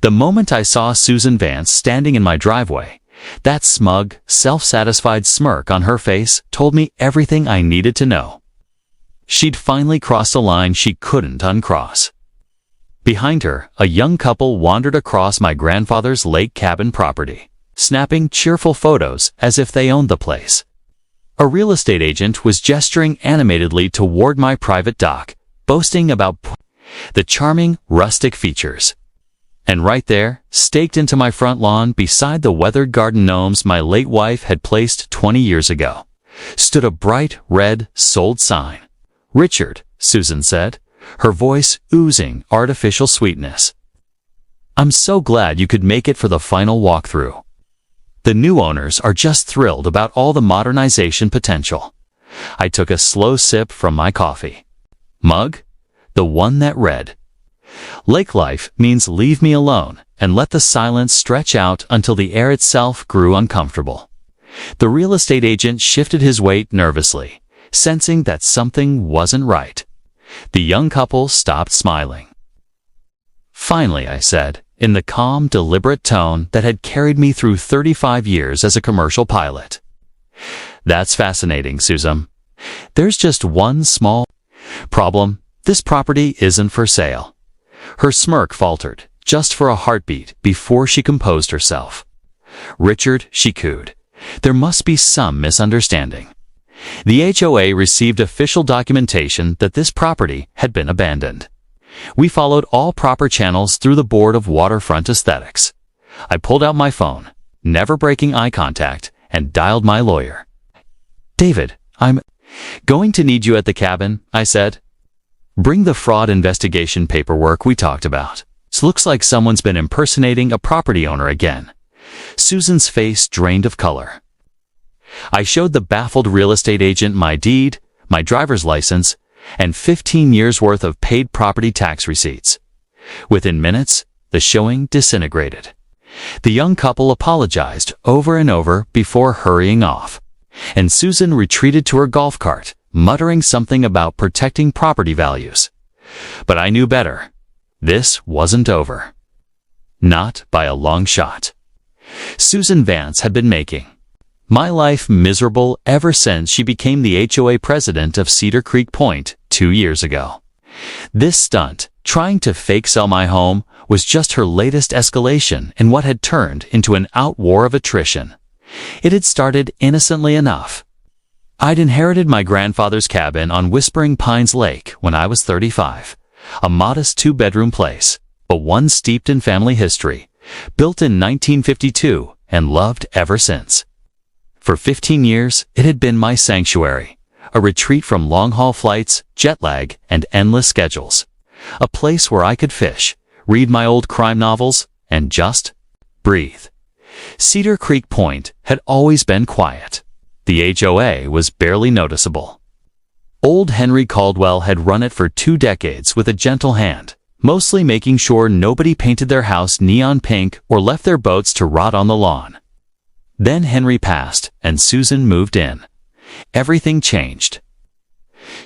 The moment I saw Susan Vance standing in my driveway, that smug, self-satisfied smirk on her face told me everything I needed to know. She'd finally crossed a line she couldn't uncross. Behind her, a young couple wandered across my grandfather's lake cabin property, snapping cheerful photos as if they owned the place. A real estate agent was gesturing animatedly toward my private dock, boasting about the charming, rustic features. And right there, staked into my front lawn beside the weathered garden gnomes my late wife had placed 20 years ago, stood a bright red sold sign. "Richard," Susan said, her voice oozing artificial sweetness. "I'm so glad you could make it for the final walkthrough. The new owners are just thrilled about all the modernization potential." I took a slow sip from my coffee mug, the one that read, "Lake life means leave me alone and let the silence stretch out until the air itself grew uncomfortable." The real estate agent shifted his weight nervously, sensing that something wasn't right. The young couple stopped smiling. "Finally," I said, in the calm, deliberate tone that had carried me through 35 years as a commercial pilot. "That's fascinating, Susan. There's just one small problem. This property isn't for sale." Her smirk faltered, just for a heartbeat, before she composed herself. "Richard," she cooed, "there must be some misunderstanding. The HOA received official documentation that this property had been abandoned. We followed all proper channels through the Board of Waterfront Aesthetics." I pulled out my phone, never breaking eye contact, and dialed my lawyer. "David, I'm going to need you at the cabin," I said. "Bring the fraud investigation paperwork we talked about. It looks like someone's been impersonating a property owner again." Susan's face drained of color. I showed the baffled real estate agent my deed, my driver's license, and 15 years' worth of paid property tax receipts. Within minutes, the showing disintegrated. The young couple apologized over and over before hurrying off, and Susan retreated to her golf cart, muttering something about protecting property values. But I knew better. This wasn't over. Not by a long shot. Susan Vance had been making my life miserable ever since she became the HOA president of Cedar Creek Point 2 years ago. This stunt, trying to fake sell my home, was just her latest escalation in what had turned into an outwar of attrition. It had started innocently enough. I'd inherited my grandfather's cabin on Whispering Pines Lake when I was 35, a modest 2-bedroom place, but one steeped in family history, built in 1952 and loved ever since. For 15 years, it had been my sanctuary, a retreat from long-haul flights, jet lag, and endless schedules. A place where I could fish, read my old crime novels, and just breathe. Cedar Creek Point had always been quiet. The HOA was barely noticeable. Old Henry Caldwell had run it for 2 decades with a gentle hand, mostly making sure nobody painted their house neon pink or left their boats to rot on the lawn. Then Henry passed, and Susan moved in. Everything changed.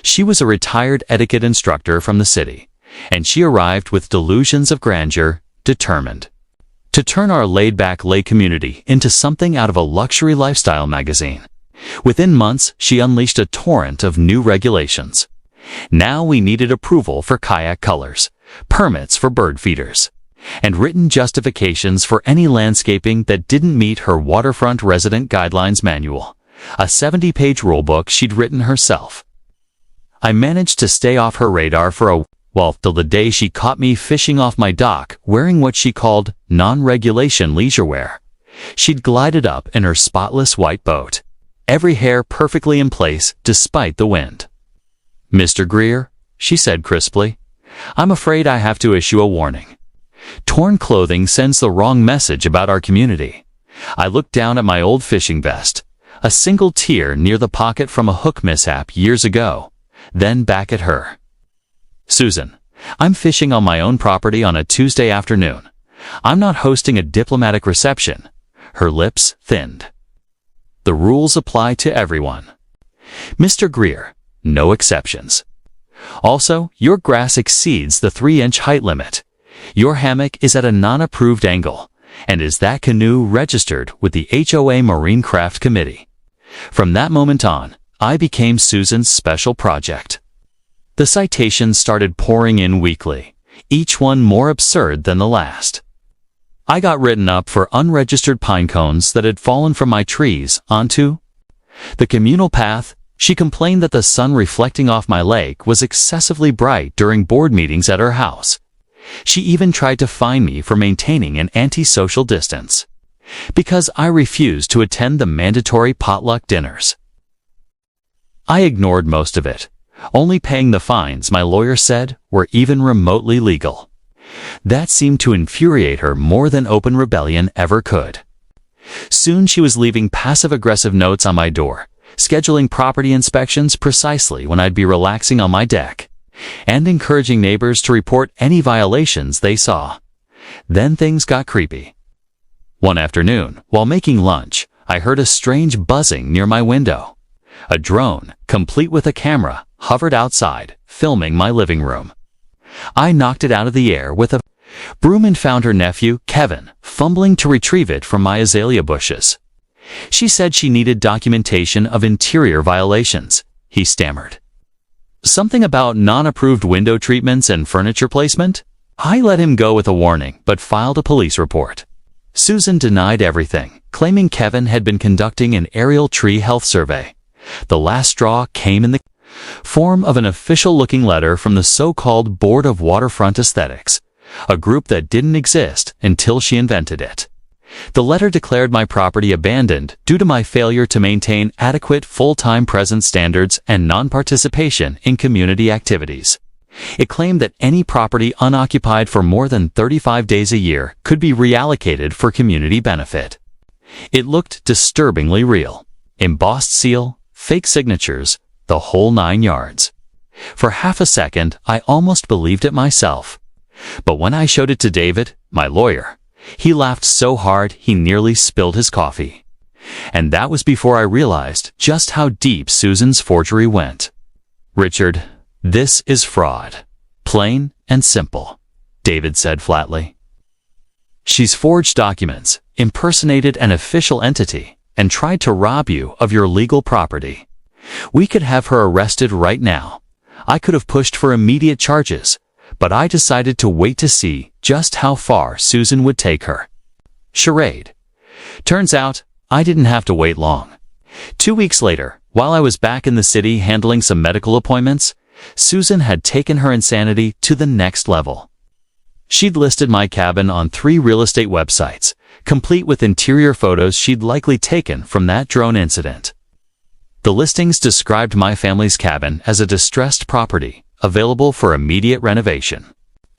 She was a retired etiquette instructor from the city, and she arrived with delusions of grandeur, determined to turn our laid-back lake community into something out of a luxury lifestyle magazine. Within months, she unleashed a torrent of new regulations. Now we needed approval for kayak colors, permits for bird feeders, and written justifications for any landscaping that didn't meet her waterfront resident guidelines manual, a 70-page rulebook she'd written herself. I managed to stay off her radar for a while, till the day she caught me fishing off my dock wearing what she called non-regulation leisure wear. She'd glided up in her spotless white boat, every hair perfectly in place despite the wind. "Mr. Greer," she said crisply, "I'm afraid I have to issue a warning. Torn clothing sends the wrong message about our community." I looked down at my old fishing vest, a single tear near the pocket from a hook mishap years ago, then back at her. "Susan, I'm fishing on my own property on a Tuesday afternoon. I'm not hosting a diplomatic reception." Her lips thinned. "The rules apply to everyone. Mr. Greer, no exceptions. Also, your grass exceeds the 3-inch height limit. Your hammock is at a non-approved angle, and is that canoe registered with the HOA Marine Craft Committee? From that moment on, I became Susan's special project. The citations started pouring in weekly, each one more absurd than the last. I got written up for unregistered pine cones that had fallen from my trees onto the communal path. She complained that the sun reflecting off my lake was excessively bright during board meetings at her house. She even tried to fine me for maintaining an antisocial distance, because I refused to attend the mandatory potluck dinners. I ignored most of it, only paying the fines my lawyer said were even remotely legal. That seemed to infuriate her more than open rebellion ever could. Soon she was leaving passive-aggressive notes on my door, scheduling property inspections precisely when I'd be relaxing on my deck, and encouraging neighbors to report any violations they saw. Then things got creepy. One afternoon, while making lunch, I heard a strange buzzing near my window. A drone, complete with a camera, hovered outside, filming my living room. I knocked it out of the air with a broom and found her nephew, Kevin, fumbling to retrieve it from my azalea bushes. She said she needed documentation of interior violations, he stammered. Something about non-approved window treatments and furniture placement? I let him go with a warning, but filed a police report. Susan denied everything, claiming Kevin had been conducting an aerial tree health survey. The last straw came in the form of an official-looking letter from the so-called Board of Waterfront Aesthetics, a group that didn't exist until she invented it. The letter declared my property abandoned due to my failure to maintain adequate full-time presence standards and non-participation in community activities. It claimed that any property unoccupied for more than 35 days a year could be reallocated for community benefit. It looked disturbingly real. Embossed seal, fake signatures, the whole 9 yards. For half a second, I almost believed it myself. But when I showed it to David, my lawyer, he laughed so hard he nearly spilled his coffee. And that was before I realized just how deep Susan's forgery went. "Richard, this is fraud. Plain and simple," David said flatly. "She's forged documents, impersonated an official entity, and tried to rob you of your legal property. We could have her arrested right now. I could have pushed for immediate charges, but I decided to wait to see just how far Susan would take her." Charade. Turns out, I didn't have to wait long. 2 weeks later, while I was back in the city handling some medical appointments, Susan had taken her insanity to the next level. She'd listed my cabin on 3 real estate websites, complete with interior photos she'd likely taken from that drone incident. The listings described my family's cabin as a distressed property, available for immediate renovation,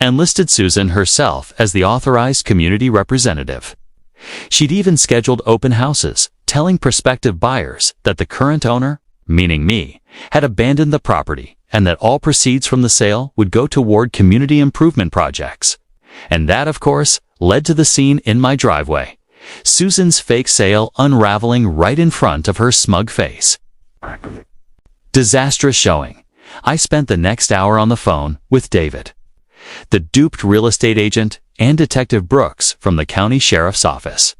and listed Susan herself as the authorized community representative. She'd even scheduled open houses, telling prospective buyers that the current owner, meaning me, had abandoned the property and that all proceeds from the sale would go toward community improvement projects. And that, of course, led to the scene in my driveway, Susan's fake sale unraveling right in front of her smug face. Disastrous showing. I spent the next hour on the phone with David, the duped real estate agent, and Detective Brooks from the county sheriff's office.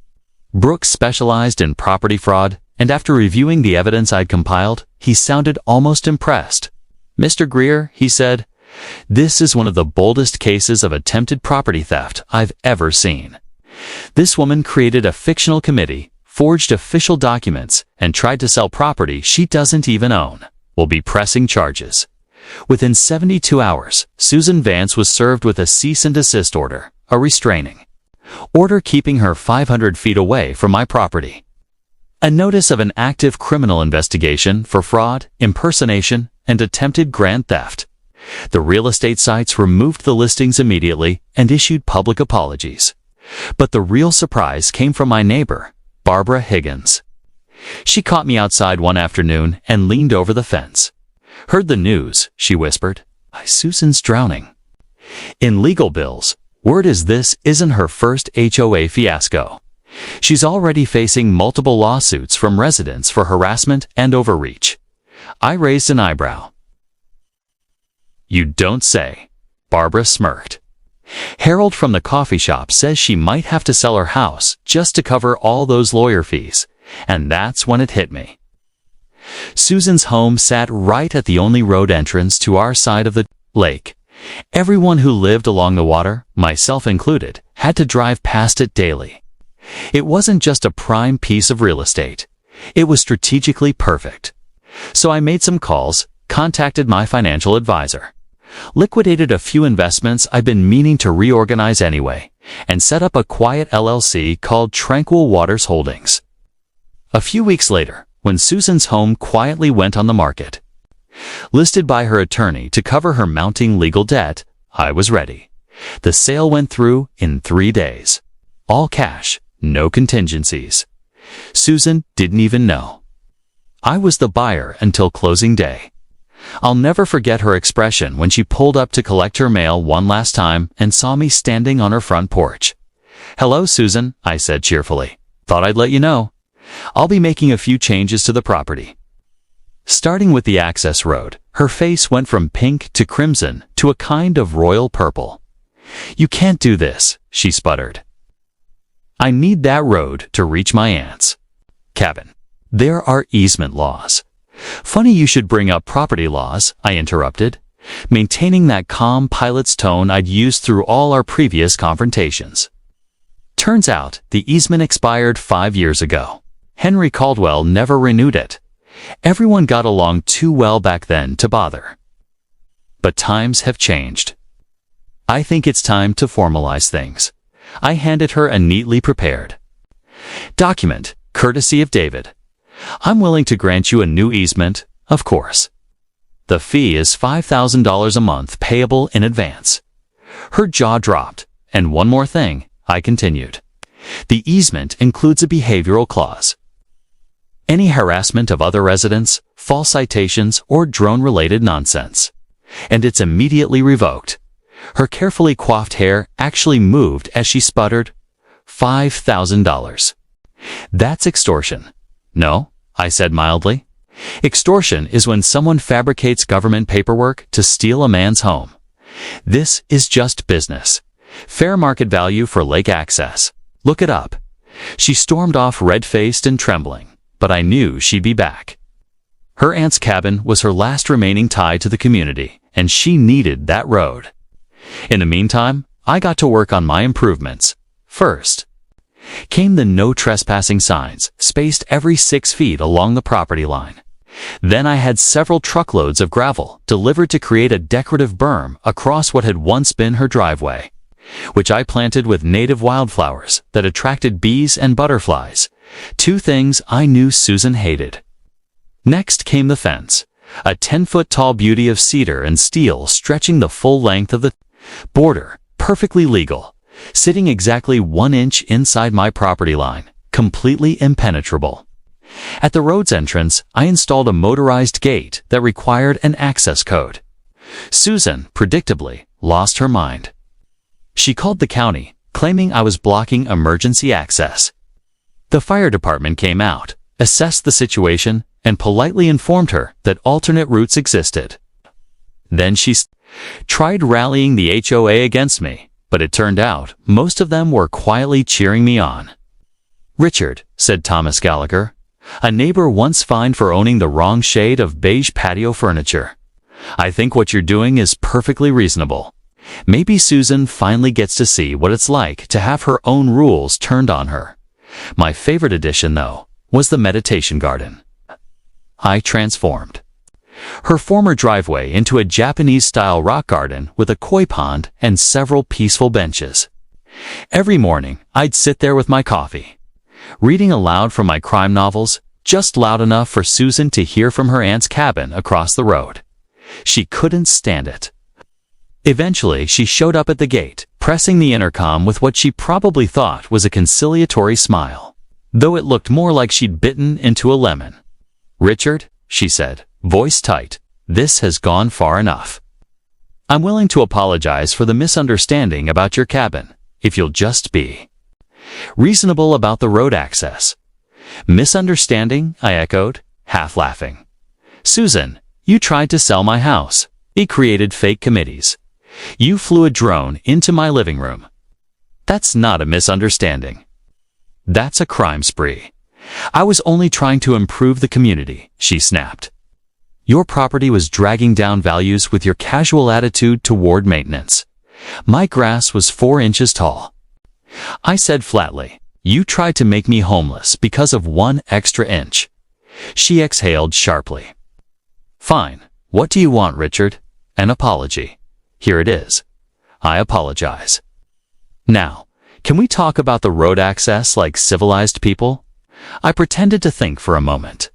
Brooks specialized in property fraud, and after reviewing the evidence I'd compiled, he sounded almost impressed. "Mr. Greer," he said, "this is one of the boldest cases of attempted property theft I've ever seen. This woman created a fictional committee, forged official documents, and tried to sell property she doesn't even own. We'll be pressing charges." Within 72 hours, Susan Vance was served with a cease and desist order, a restraining order keeping her 500 feet away from my property, a notice of an active criminal investigation for fraud, impersonation, and attempted grand theft. The real estate sites removed the listings immediately and issued public apologies. But the real surprise came from my neighbor, Barbara Higgins. She caught me outside one afternoon and leaned over the fence. "Heard the news," she whispered. "Susan's drowning." In legal bills, word is this isn't her first HOA fiasco. She's already facing multiple lawsuits from residents for harassment and overreach. I raised an eyebrow. "You don't say," Barbara smirked. Harold from the coffee shop says she might have to sell her house just to cover all those lawyer fees, and that's when it hit me. Susan's home sat right at the only road entrance to our side of the lake. Everyone who lived along the water, myself included, had to drive past it daily. It wasn't just a prime piece of real estate. It was strategically perfect. So I made some calls, contacted my financial advisor, liquidated a few investments I've been meaning to reorganize anyway, and set up a quiet LLC called Tranquil Waters Holdings. A few weeks later, when Susan's home quietly went on the market, listed by her attorney to cover her mounting legal debt, I was ready. The sale went through in 3 days. All cash, no contingencies. Susan didn't even know. I was the buyer until closing day. I'll never forget her expression when she pulled up to collect her mail one last time and saw me standing on her front porch. "Hello, Susan," I said cheerfully. "Thought I'd let you know. I'll be making a few changes to the property." Starting with the access road, her face went from pink to crimson to a kind of royal purple. "You can't do this," she sputtered. "I need that road to reach my aunt's cabin. There are easement laws." "Funny you should bring up property laws," I interrupted, maintaining that calm pilot's tone I'd used through all our previous confrontations. Turns out, the easement expired 5 years ago. Henry Caldwell never renewed it. Everyone got along too well back then to bother. But times have changed. "I think it's time to formalize things." I handed her a neatly prepared document, courtesy of David. "I'm willing to grant you a new easement, of course. The fee is $5,000 a month payable in advance." Her jaw dropped. "And one more thing," I continued. "The easement includes a behavioral clause. Any harassment of other residents, false citations, or drone-related nonsense. And it's immediately revoked." Her carefully coiffed hair actually moved as she sputtered, $5,000. "That's extortion." "No," I said mildly. "Extortion is when someone fabricates government paperwork to steal a man's home. This is just business. Fair market value for lake access. Look it up." She stormed off red-faced and trembling, but I knew she'd be back. Her aunt's cabin was her last remaining tie to the community, and she needed that road. In the meantime, I got to work on my improvements. First came the no trespassing signs, spaced every 6 feet along the property line. Then I had several truckloads of gravel delivered to create a decorative berm across what had once been her driveway, which I planted with native wildflowers that attracted bees and butterflies, 2 things I knew Susan hated. Next came the fence, a 10-foot-tall beauty of cedar and steel stretching the full length of the border, perfectly legal, sitting exactly 1 inch inside my property line, completely impenetrable. At the road's entrance, I installed a motorized gate that required an access code. Susan, predictably, lost her mind. She called the county, claiming I was blocking emergency access. The fire department came out, assessed the situation, and politely informed her that alternate routes existed. Then she tried rallying the HOA against me, but it turned out most of them were quietly cheering me on. "Richard," said Thomas Gallagher, a neighbor once fined for owning the wrong shade of beige patio furniture, "I think what you're doing is perfectly reasonable. Maybe Susan finally gets to see what it's like to have her own rules turned on her." My favorite addition, though, was the meditation garden. I transformed her former driveway into a Japanese-style rock garden with a koi pond and several peaceful benches. Every morning, I'd sit there with my coffee, reading aloud from my crime novels, just loud enough for Susan to hear from her aunt's cabin across the road. She couldn't stand it. Eventually, she showed up at the gate, pressing the intercom with what she probably thought was a conciliatory smile, though it looked more like she'd bitten into a lemon. "Richard," she said, voice tight, "this has gone far enough. I'm willing to apologize for the misunderstanding about your cabin, if you'll just be reasonable about the road access." "Misunderstanding?" I echoed, half laughing. "Susan, you tried to sell my house. It created fake committees. You flew a drone into my living room. That's not a misunderstanding. That's a crime spree. I was only trying to improve the community, she snapped. Your property was dragging down values with your casual attitude toward maintenance. My grass was 4 inches tall. I said flatly, you tried to make me homeless because of 1 extra inch. She exhaled sharply. Fine. What do you want, Richard? An apology. Here it is. I apologize. Now, can we talk about the road access like civilized people? I pretended to think for a moment.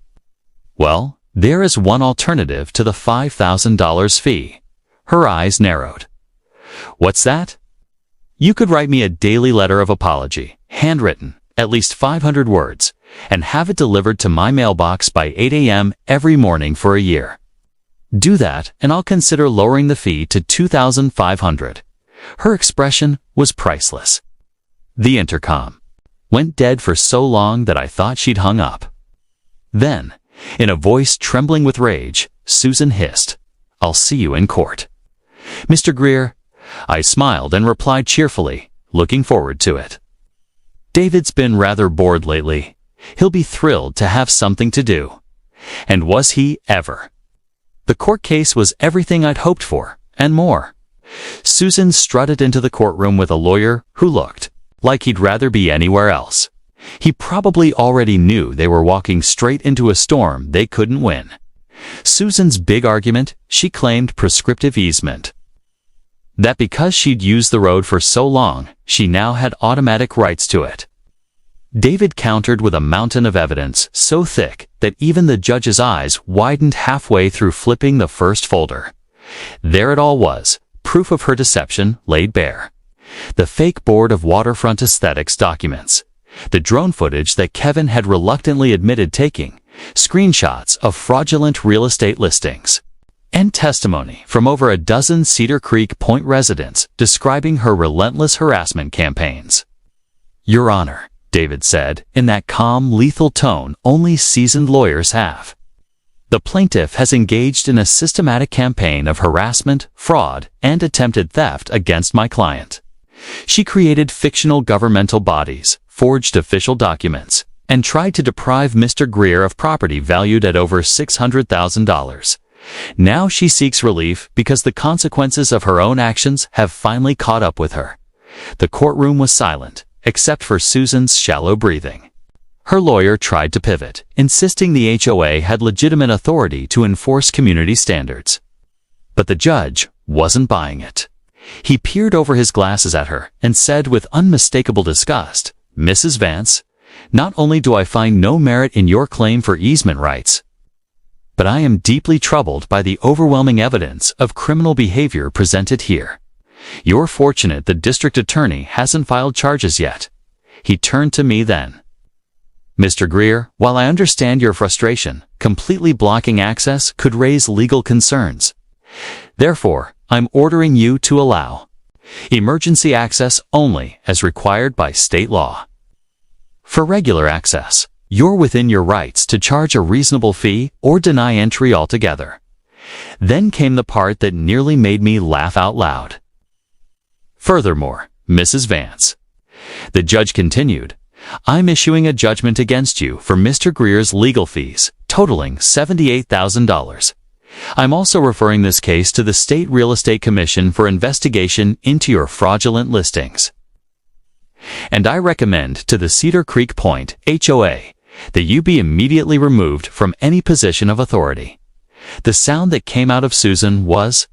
Well, there is one alternative to the $5,000 fee. Her eyes narrowed. What's that? You could write me a daily letter of apology, handwritten, at least 500 words, and have it delivered to my mailbox by 8 a.m. every morning for a year. Do that, and I'll consider lowering the fee to $2,500. Her expression was priceless. The intercom went dead for so long that I thought she'd hung up. Then, in a voice trembling with rage, Susan hissed, I'll see you in court. Mr. Greer, I smiled and replied cheerfully, looking forward to it. David's been rather bored lately. He'll be thrilled to have something to do. And was he ever? The court case was everything I'd hoped for, and more. Susan strutted into the courtroom with a lawyer who looked like he'd rather be anywhere else. He probably already knew they were walking straight into a storm they couldn't win. Susan's big argument, she claimed prescriptive easement. That because she'd used the road for so long, she now had automatic rights to it. David countered with a mountain of evidence so thick that even the judge's eyes widened halfway through flipping the first folder. There it all was, proof of her deception laid bare. The fake board of waterfront aesthetics documents, the drone footage that Kevin had reluctantly admitted taking, screenshots of fraudulent real estate listings, and testimony from over a dozen Cedar Creek Point residents describing her relentless harassment campaigns. Your Honor, David said, in that calm, lethal tone only seasoned lawyers have. The plaintiff has engaged in a systematic campaign of harassment, fraud, and attempted theft against my client. She created fictional governmental bodies, forged official documents, and tried to deprive Mr. Greer of property valued at over $600,000. Now she seeks relief because the consequences of her own actions have finally caught up with her. The courtroom was silent, except for Susan's shallow breathing. Her lawyer tried to pivot, insisting the HOA had legitimate authority to enforce community standards. But the judge wasn't buying it. He peered over his glasses at her and said with unmistakable disgust, Mrs. Vance, not only do I find no merit in your claim for easement rights, but I am deeply troubled by the overwhelming evidence of criminal behavior presented here. You're fortunate the district attorney hasn't filed charges yet. He turned to me then. Mr. Greer, while I understand your frustration, completely blocking access could raise legal concerns. Therefore, I'm ordering you to allow emergency access only as required by state law. For regular access, you're within your rights to charge a reasonable fee or deny entry altogether. Then came the part that nearly made me laugh out loud. Furthermore, Mrs. Vance, the judge continued, I'm issuing a judgment against you for Mr. Greer's legal fees, totaling $78,000. I'm also referring this case to the State Real Estate Commission for investigation into your fraudulent listings. And I recommend to the Cedar Creek Point HOA that you be immediately removed from any position of authority. The sound that came out of Susan was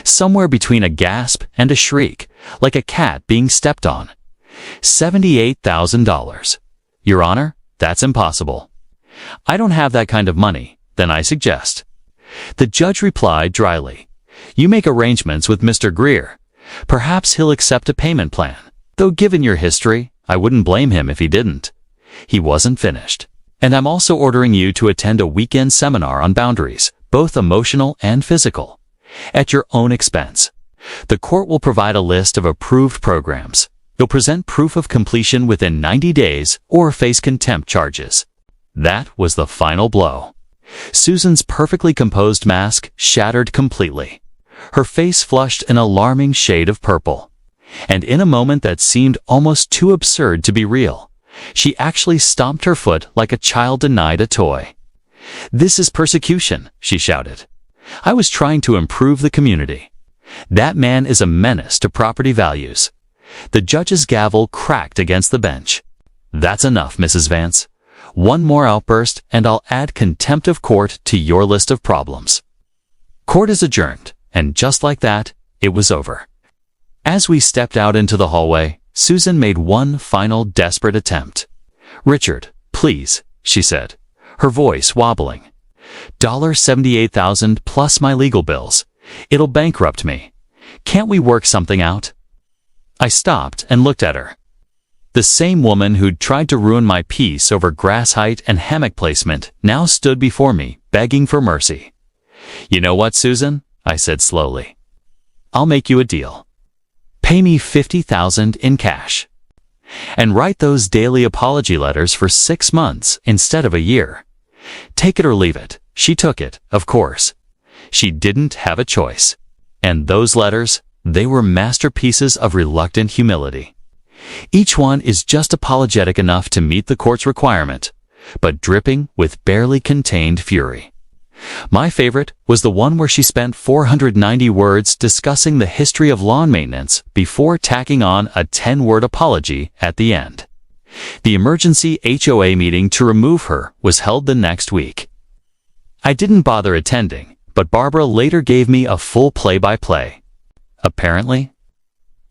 somewhere between a gasp and a shriek, like a cat being stepped on. $78,000. Your Honor, that's impossible. I don't have that kind of money, then I suggest. The judge replied dryly, you make arrangements with Mr. Greer. Perhaps he'll accept a payment plan, though given your history, I wouldn't blame him if he didn't. He wasn't finished. And I'm also ordering you to attend a weekend seminar on boundaries, both emotional and physical, at your own expense. The court will provide a list of approved programs. You'll present proof of completion within 90 days or face contempt charges. That was the final blow. Susan's perfectly composed mask shattered completely. Her face flushed an alarming shade of purple. And in a moment that seemed almost too absurd to be real, she actually stomped her foot like a child denied a toy. "This is persecution," she shouted. "I was trying to improve the community. That man is a menace to property values." The judge's gavel cracked against the bench. "That's enough, Mrs. Vance. One more outburst and I'll add contempt of court to your list of problems." Court is adjourned, and just like that, it was over. As we stepped out into the hallway, Susan made one final desperate attempt. "Richard, please," she said, her voice wobbling. $78,000 plus my legal bills. It'll bankrupt me. Can't we work something out?" I stopped and looked at her. The same woman who'd tried to ruin my peace over grass height and hammock placement now stood before me, begging for mercy. "You know what, Susan?" I said slowly. "I'll make you a deal. Pay me $50,000 in cash. And write those daily apology letters for 6 months instead of a year. Take it or leave it." She took it, of course. She didn't have a choice. And those letters, they were masterpieces of reluctant humility. Each one is just apologetic enough to meet the court's requirement, but dripping with barely contained fury. My favorite was the one where she spent 490 words discussing the history of lawn maintenance before tacking on a 10-word apology at the end. The emergency HOA meeting to remove her was held the next week. I didn't bother attending, but Barbara later gave me a full play-by-play. Apparently,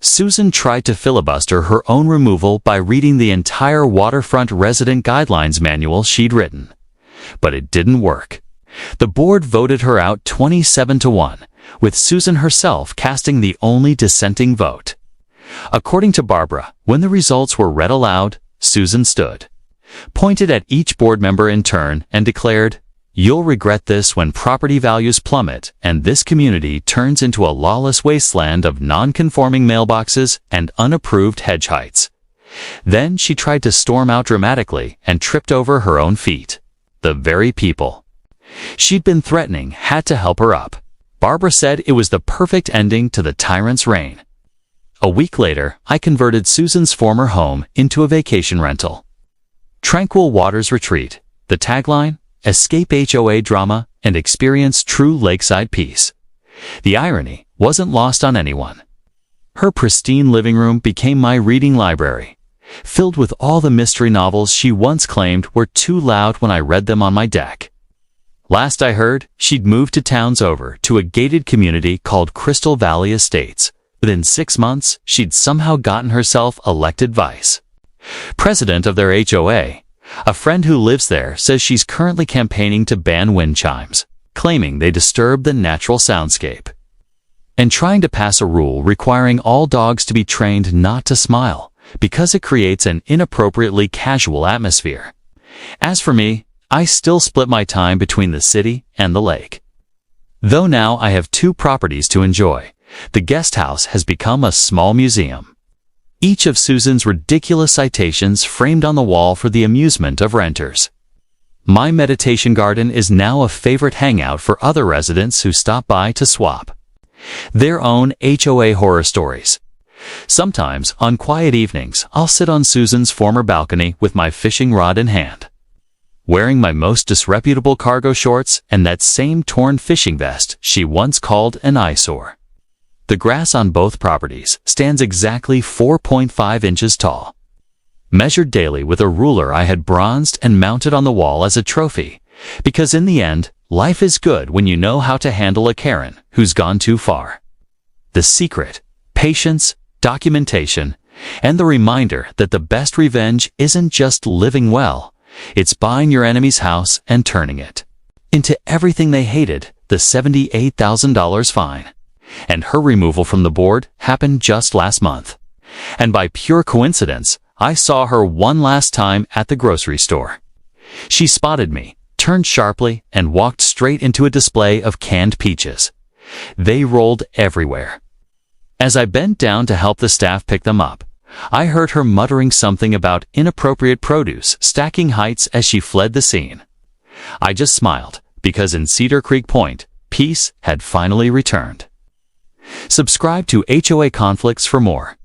Susan tried to filibuster her own removal by reading the entire waterfront resident guidelines manual she'd written. But it didn't work. The board voted her out 27-1, with Susan herself casting the only dissenting vote. According to Barbara, when the results were read aloud, Susan stood, pointed at each board member in turn, and declared, "You'll regret this when property values plummet and this community turns into a lawless wasteland of non-conforming mailboxes and unapproved hedge heights." Then she tried to storm out dramatically and tripped over her own feet. The very people she'd been threatening had to help her up. Barbara said it was the perfect ending to the tyrant's reign. A week later, I converted Susan's former home into a vacation rental. Tranquil Waters Retreat. The tagline: escape HOA drama and experience true lakeside peace. The irony wasn't lost on anyone. Her pristine living room became my reading library, filled with all the mystery novels she once claimed were too loud when I read them on my deck. Last I heard, she'd moved to towns over to a gated community called Crystal Valley Estates. Within 6 months, she'd somehow gotten herself elected vice president of their HOA. A friend who lives there says she's currently campaigning to ban wind chimes, claiming they disturb the natural soundscape, and trying to pass a rule requiring all dogs to be trained not to smile because it creates an inappropriately casual atmosphere. As for me, I still split my time between the city and the lake. Though now I have 2 properties to enjoy, the guest house has become a small museum. Each of Susan's ridiculous citations framed on the wall for the amusement of renters. My meditation garden is now a favorite hangout for other residents who stop by to swap their own HOA horror stories. Sometimes, on quiet evenings, I'll sit on Susan's former balcony with my fishing rod in hand, wearing my most disreputable cargo shorts and that same torn fishing vest she once called an eyesore. The grass on both properties stands exactly 4.5 inches tall, measured daily with a ruler I had bronzed and mounted on the wall as a trophy, because in the end, life is good when you know how to handle a Karen who's gone too far. The secret: patience, documentation, and the reminder that the best revenge isn't just living well, it's buying your enemy's house and turning it into everything they hated. The $78,000 fine and her removal from the board happened just last month. And by pure coincidence, I saw her one last time at the grocery store. She spotted me, turned sharply, and walked straight into a display of canned peaches. They rolled everywhere. As I bent down to help the staff pick them up, I heard her muttering something about inappropriate produce stacking heights as she fled the scene. I just smiled, because in Cedar Creek Point, peace had finally returned. Subscribe to HOA Conflicts for more.